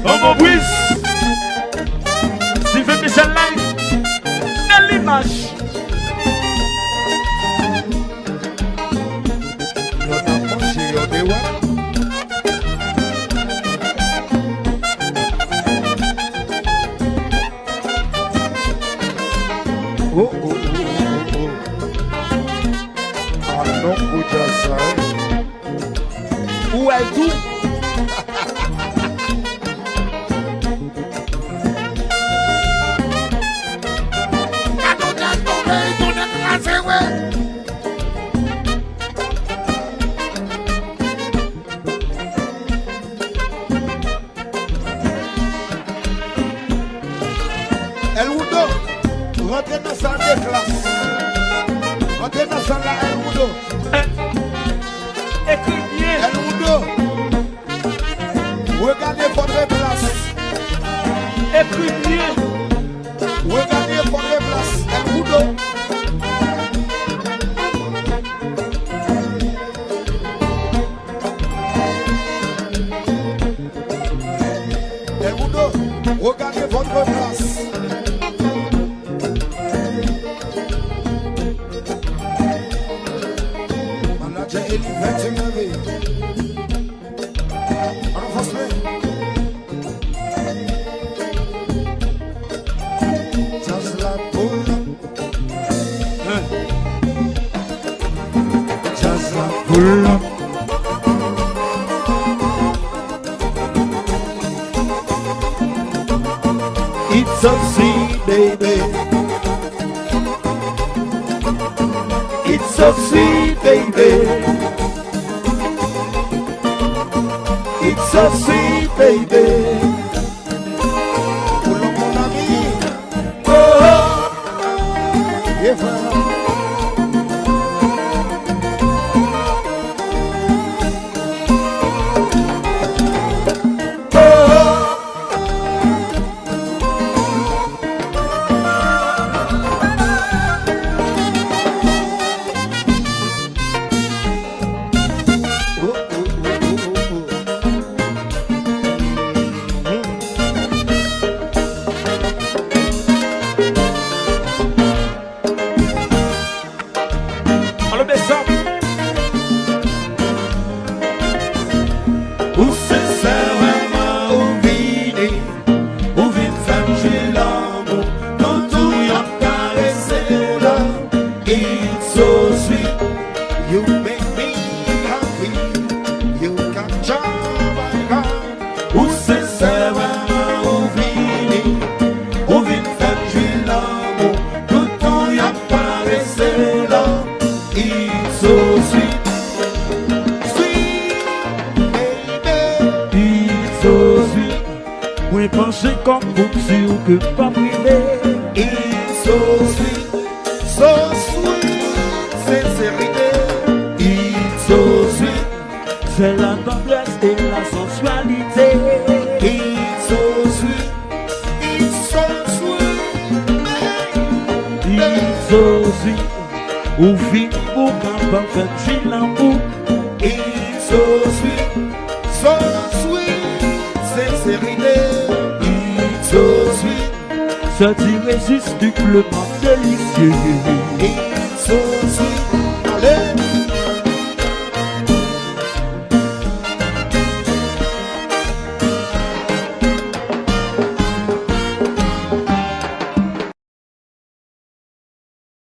Homo Brice, Sylvain Michel Live, Nelly Mash. Où est tout? El Wudo, rentrez dans la salle de classe. Rentrez dans la salle là, El Wudo. Écrivier. El Wudo, regardez votre place. Écrivier. Regardez votre place. El Wudo. El Wudo, regardez votre place. Manager Eli Ventimere. On va se mettre. Just like pull up. Just like pull up. It's a sweet baby. It's so sweet baby. It's so sweet baby. Pull up mon ami. Oh, Yeah, frère. on le descend. Où c'est vraiment où vini, où vit femme j'ai l'amour, quand tout y a caressé là, it's so sweet. You make me happy. You capture my heart. Où c'est vraiment où vini, où vit femme j'ai l'amour, quand tout y a caressé là, it's so sweet. It's so sweet. Oui, pensez comme vous sur que pas privé. It's so sweet, so sweet, sincérité. It's so sweet. C'est la tendresse et la sensualité. It's so sweet, it's so sweet. It's so sweet. Ou fin ou quand on fait du l'amour. It's so sweet, sincérité. It's so sweet. C'est irrésistiblement délicieux. It's so